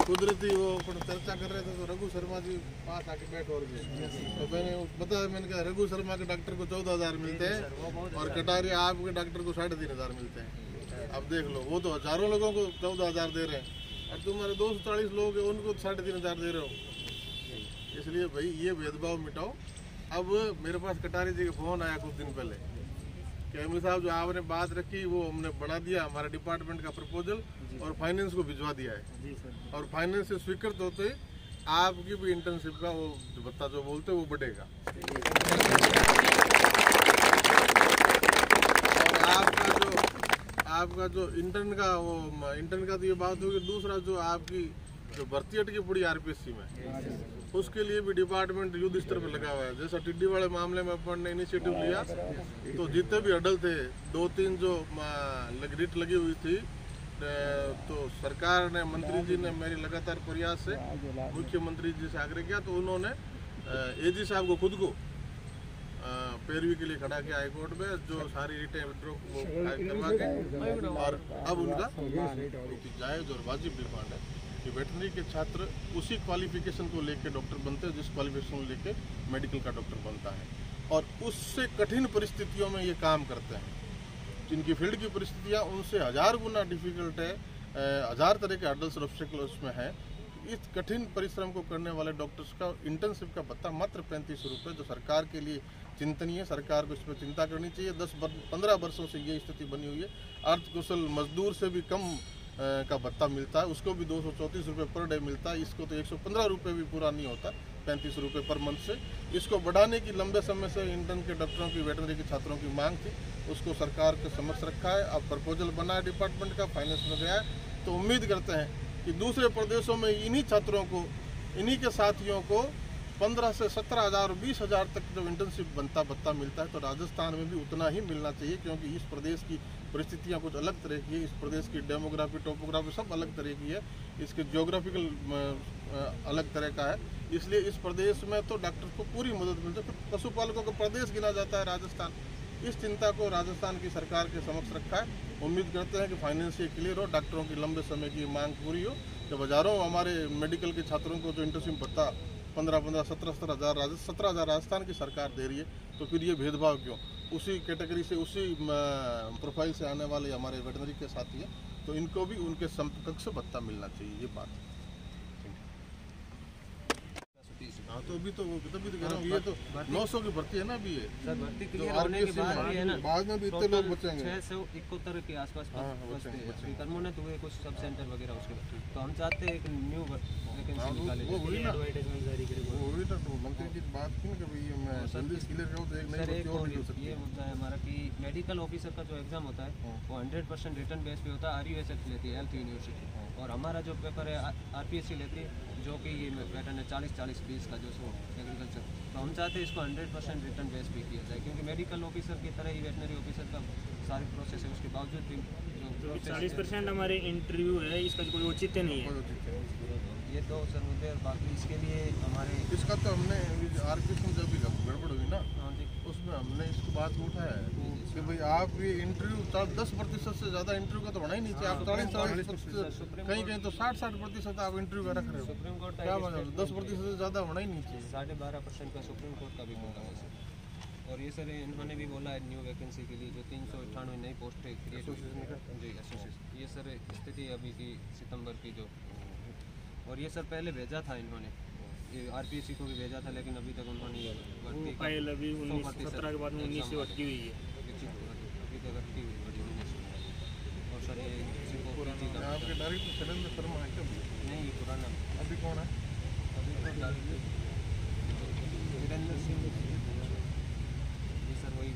कुदरती वो चर्चा कर रहे थे तो रघु शर्मा जी पास आके बैठ और गए। तो मैंने कहा रघु शर्मा के डॉक्टर को 14,000 मिलते हैं और कटारिया आपके डॉक्टर को 3,500 मिलते हैं। अब देख लो, वो तो हजारों लोगों को 14,000 दे रहे हैं और तुम्हारे 240 लोग हैं उनको 3,500 दे रहे हो। इसलिए भाई ये भेदभाव मिटाओ। अब मेरे पास कटारी जी का फोन आया कुछ दिन पहले कि अमीर साहब जो आपने बात रखी वो हमने बना दिया, हमारे डिपार्टमेंट का प्रपोजल और फाइनेंस को भिजवा दिया है और फाइनेंस से स्वीकृत होते आपकी भी इंटर्नशिप का वो भत्ता जो बोलते वो बढ़ेगा। और आपका जो इंटर्न का तो ये बात होगी। दूसरा जो आपकी जो भर्ती अटकी पड़ी आरपीएससी में उसके लिए भी डिपार्टमेंट युद्ध स्तर पर लगा हुआ है। जैसा टिड्डी वाले मामले में अपन ने इनिशिएटिव लिया तो जितने भी हडल थे 2-3 जो रिट लगी हुई थी तो सरकार ने, मंत्री जी ने मेरी लगातार प्रयास से मुख्यमंत्री जी से आग्रह किया तो उन्होंने एजी साहब को खुद को पैरवी के लिए खड़ा किया हाईकोर्ट में, जो सारी रिटें विड्रॉ करवा के और अब उनका जायज और वाजिब डिमांड है कि वेटनरी के छात्र उसी क्वालिफिकेशन को लेकर डॉक्टर बनते हैं जिस क्वालिफिकेशन को लेकर मेडिकल का डॉक्टर बनता है और उससे कठिन परिस्थितियों में ये काम करते हैं। जिनकी फील्ड की परिस्थितियाँ उनसे 1000 गुना डिफिकल्ट है, 1000 तरह के हर्डल्स और ऑब्स्टेकल्स उसमें है। इस कठिन परिश्रम को करने वाले डॉक्टर्स का इंटर्नशिप का भत्ता मात्र 35 रुपये, जो सरकार के लिए चिंतनीय, सरकार को इस पर चिंता करनी चाहिए। 10-15 वर्षों से ये स्थिति बनी हुई है। अर्धकुशल मजदूर से भी कम का भत्ता मिलता है, उसको भी 234 रुपये पर डे मिलता है। इसको तो 115 रुपये भी पूरा नहीं होता 35 रुपये पर मंथ से। इसको बढ़ाने की लंबे समय से इंटर्न के डॉक्टरों की, वेटनरी के छात्रों की मांग थी, उसको सरकार के समक्ष रखा है। अब प्रपोजल बना है डिपार्टमेंट का, फाइनेंस में गया है। तो उम्मीद करते हैं कि दूसरे प्रदेशों में इन्हीं छात्रों को, इन्हीं के साथियों को 15 से 17,000 और 20,000 तक जो इंटर्नशिप भत्ता मिलता है तो राजस्थान में भी उतना ही मिलना चाहिए, क्योंकि इस प्रदेश की परिस्थितियाँ कुछ अलग तरह की है। इस प्रदेश की डेमोग्राफी, टोपोग्राफी सब अलग तरह की है, इसके ज्योग्राफिकल अलग तरह का है। इसलिए इस प्रदेश में तो डॉक्टर को पूरी मदद मिलती है। पशुपालकों का प्रदेश गिना जाता है राजस्थान। इस चिंता को राजस्थान की सरकार के समक्ष रखा है। उम्मीद करते हैं कि फाइनेंस क्लियर हो, डॉक्टरों की लंबे समय की मांग पूरी हो। जब हजारों हमारे मेडिकल के छात्रों को जो इंटर्नशिप भत्ता 15-15, 17-17,000 17,000 राजस्थान की सरकार दे रही है, तो फिर ये भेदभाव क्यों? उसी कैटेगरी से, उसी प्रोफाइल से आने वाले हमारे वेटनरी के साथी हैं, तो इनको भी उनके समकक्ष भत्ता मिलना चाहिए, ये बात है। हाँ, तो अभी तो तभी तो कह रहा हूँ, ये तो 900 की भर्ती है ना अभी। ये सर भर्ती क्लियर होने के बाद भी है ना, बाद में भी इतने लोग बचेंगे, 671 के आसपास बचते हैं। कर्मों तो हुए कुछ सब सेंटर वगैरह उसके। तो हम चाहते हैं एक न्यू वैकेंसी निकाले, एडवर्टाइजमेंट जारी करें। वो हुई ना, तो मंत्री जी बात की ना कि भाई मैं जल्दी क्लियर करूँ तो एक नई भर्ती और निकल सकती है। ये मुद्दा है हमारा कि मेडिकल ऑफिसर का जो एग्जाम होता है वो 100% रिटर्न बेस पे होता है। RUSF लेती है, हेल्थ यूनिवर्सिटी, और हमारा जो पेपर है RPSC लेती है, जो कि ये पैटर्न है 40-40-20 का जो सो एग्रीकल्चर। तो हम चाहते हैं इसको 100% रिटर्न बेस पे किया जाए, क्योंकि मेडिकल ऑफिसर की तरह ही वेटनरी ऑफिसर का सारी प्रोसेस है, उसके बावजूद भी 40% हमारे इंटरव्यू है, इसका कोई औचित्य नहीं है। ये तो सर मुद्दे, और बाकी इसके लिए हमारे इसका तो हमने RPSC में जब भी गड़बड़ हुई ना, उसमें हमने इसको बात उठाया है कि भाई आप ये इंटरव्यू 10% से ज़्यादा इंटरव्यू का तो होना ही नहीं चाहिए। आप 40-40%, कहीं तो 60-60% आप इंटरव्यू का रख रहे हो। सुप्रीम कोर्ट का क्या मतलब 10% से ज़्यादा होना ही नहीं चाहिए। 12.5% का सुप्रीम कोर्ट का भी कोटा है सर। और ये सर इन्होंने भी बोला है न्यू वैकेंसी के लिए जो 398 नई पोस्टें क्रिएट जी एसोसिएशन, ये सर स्थिति अभी की सितंबर की जो। और ये सर पहले भेजा था इन्होंने, ये RPSC को भी भेजा था, लेकिन अभी तक उन्होंने ये फाइल अभी 1917 के बाद 19 से अटकी हुई है, अभी तक अटकी हुई बड़ी 19। और सर ये किसी को आपके डायरेक्टर शैलेंद्र शर्मा है क्या? नहीं, ये पुराना। अभी कौन है? अभी तो वीरेंद्र सिंह, ये सर वही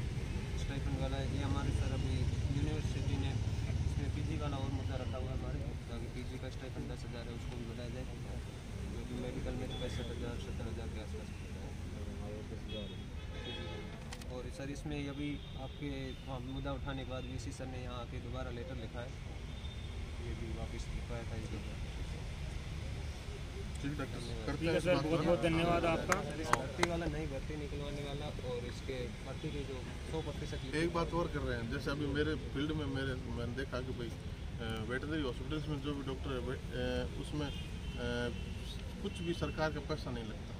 स्टाइपेंड वाला है। ये हमारे सर अभी यूनिवर्सिटी ने इसमें PG वाला और मुद्दा रखा हुआ है हमारे, ताकि PG का स्टाइपेंड 10,000 है, उसको भी बढ़ाया जाए, जो कि मेडिकल में 65,000-70,000 के आसपास है। और सर इसमें अभी आपके मुद्दा उठाने के बाद VC सर ने यहाँ आके दोबारा लेटर लिखा है, ये भी वापस लिखवाया था इस बार। ठीक डॉक्टर सर, बहुत बहुत धन्यवाद आपका। भर्ती वाला नहीं, भर्ती निकलवाने वाला, और इसके भर्ती के जो 100%। एक बात और कर रहे हैं, जैसे अभी मेरे फील्ड में मैंने देखा कि भाई वेटनरी हॉस्पिटल्स में जो भी डॉक्टर है उसमें कुछ भी सरकार का पैसा नहीं लगता।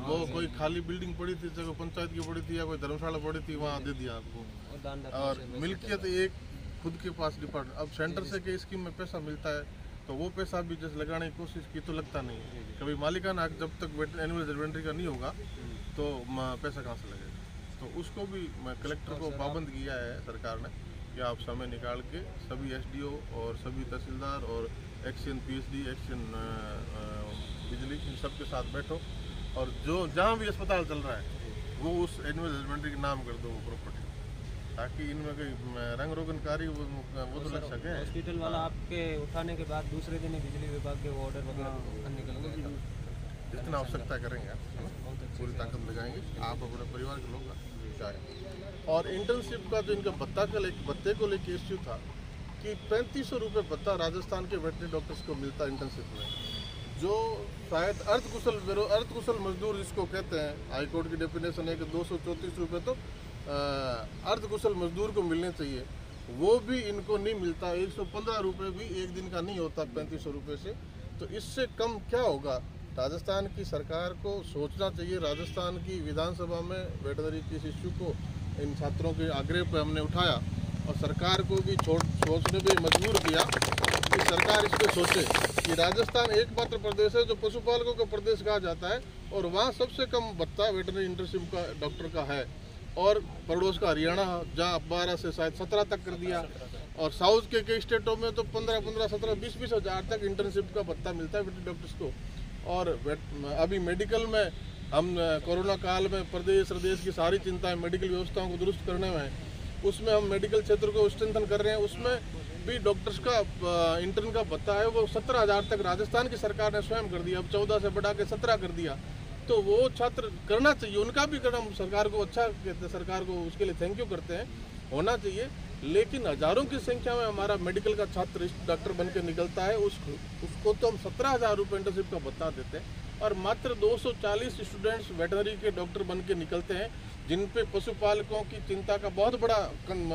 वो कोई खाली बिल्डिंग पड़ी थी, चाहे पंचायत की पड़ी थी या कोई धर्मशाला पड़ी थी, वहाँ दे दिया आपको। और मिल्कियत एक खुद के पास डिपार्टमेंट। अब सेंटर से के स्कीम में पैसा मिलता है तो वो पैसा भी जैसे लगाने की कोशिश की तो लगता नहीं है। कभी मालिकाना हक जब तक एनुअल इन्वेंट्री का नहीं होगा तो पैसा कहाँ से लगेगा। तो उसको भी कलेक्टर को पाबंद किया है सरकार ने कि आप समय निकाल के सभी SDO और सभी तहसीलदार और एक्शन PSD, एक्शन बिजली, इन सब के साथ बैठो और जो जहाँ भी अस्पताल चल रहा है वो उस एनुअल इन्वेंट्री के नाम कर दो वो प्रॉपर्टी, ताकि इनमें कोई रंग रोगनकारी वो तो लग सके। हॉस्पिटल वाला आपके उठाने के बाद दूसरे दिन ही बिजली विभाग के ऑर्डर वगैरह निकल गए। जितना आवश्यकता करेंगे पूरी ताकत लगाएंगे, आप अपने परिवार के लोग चाहें। और इंटर्नशिप का जो इनका भत्ते को लेकर इश्यू था कि 3500 रुपये भत्ता राजस्थान के वेटनरी डॉक्टर्स को मिलता इंटर्नशिप में, जो शायद अर्धकुशल मजदूर जिसको कहते हैं। हाईकोर्ट की डेफिनेशन है कि 234 रुपये तो अर्धकुशल मजदूर को मिलने चाहिए, वो भी इनको नहीं मिलता। 115 रुपये भी एक दिन का नहीं होता 3500 रुपये से। तो इससे कम क्या होगा। राजस्थान की सरकार को सोचना चाहिए। राजस्थान की विधानसभा में वेटनरी के इस इश्यू को इन छात्रों के आग्रह पर हमने उठाया और सरकार को भी सोचने पर मजबूर किया कि सरकार इस पर सोचे कि राजस्थान एकमात्र प्रदेश है जो पशुपालकों का प्रदेश कहा जाता है और वहाँ सबसे कम भत्ता वेटनरी इंटर्नशिप का डॉक्टर का है। और पड़ोस का हरियाणा जहाँ 12 से शायद 17 तक कर दिया, और साउथ के कई स्टेटों में तो 15-15, 17-20 हज़ार तक इंटर्नशिप का भत्ता मिलता है वेटनरी डॉक्टर्स को। और अभी मेडिकल में हम कोरोना काल में प्रदेश की सारी चिंताएं मेडिकल व्यवस्थाओं को दुरुस्त करने में है, उसमें हम मेडिकल क्षेत्र को स्ट्रेंथन कर रहे हैं। उसमें भी डॉक्टर्स का इंटर्न का भत्ता है वो 17,000 तक राजस्थान की सरकार ने स्वयं कर दिया। अब 14 से बढ़ा के 17 कर दिया। तो वो छात्र करना चाहिए, उनका भी कदम सरकार को अच्छा कहते हैं, सरकार को उसके लिए थैंक यू करते हैं, होना चाहिए। लेकिन हजारों की संख्या में हमारा मेडिकल का छात्र डॉक्टर बन के निकलता है, उसको तो हम 17,000 रुपये इंटर्नशिप का भत्ता देते हैं और मात्र 240 स्टूडेंट्स वेटनरी के डॉक्टर बन के निकलते हैं, जिन पे पशुपालकों की चिंता का बहुत बड़ा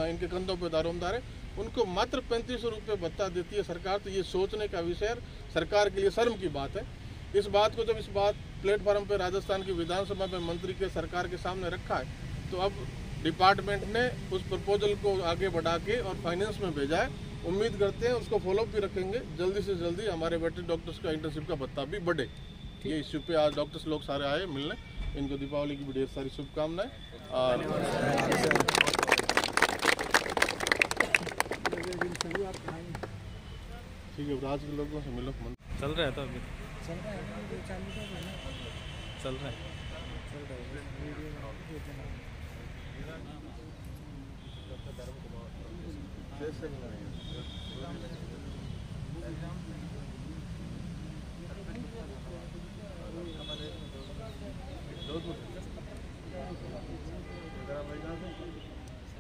इनके कंधों पर दारोमदार है। उनको मात्र 3500 रुपये भत्ता देती है सरकार। तो ये सोचने का विषय है, सरकार के लिए शर्म की बात है। इस बात को जब इस बात प्लेटफॉर्म पे राजस्थान की विधानसभा में मंत्री के सरकार के सामने रखा है, तो अब डिपार्टमेंट ने उस प्रपोजल को आगे बढ़ा के और फाइनेंस में भेजा है। उम्मीद करते हैं उसको फॉलोअप भी रखेंगे, जल्दी से जल्दी हमारे वेटनरी डॉक्टर्स का इंटर्नशिप का भत्ता भी बढ़े। ये इश्यू पे आज डॉक्टर्स लोग सारे आए मिलने, इनको दीपावली की भी ढेर सारी शुभकामनाएं। और ठीक है, आज के लोगों से मिलो। चल रहा है तो अभी चल रहा है।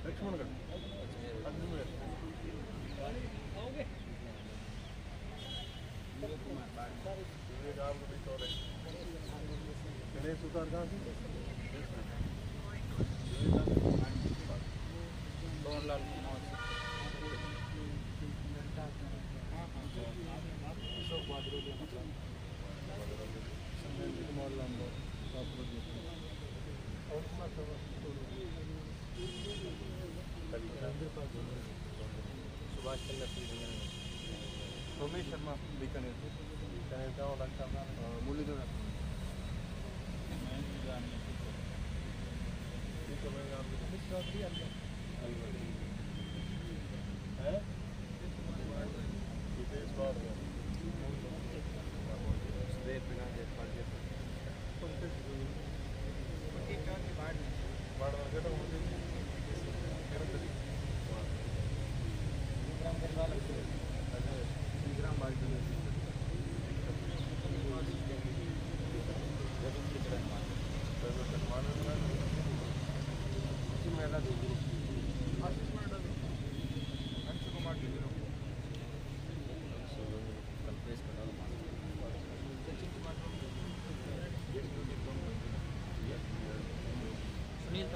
लक्ष्मण का गणेश उतार कहाँ से सुभाष चंद्र सोमेश शर्मा बीकानेर मुरलीधर सुनील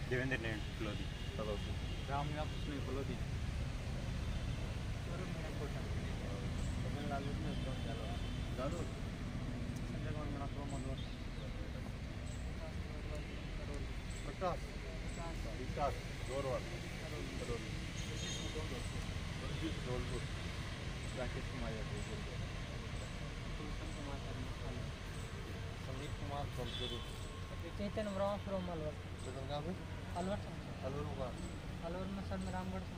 देवेंद्र ने फलोदी रामनाथ उसने फलोदी प्रकाश विकास गौरव राकेश कुमार यादव संदीप कुमार सोमचूरू चैतन्य ब्रह्म फ्रॉम अलवर चंद्रकांत अलवर अलवर का अलवर में सर में रामगढ़ से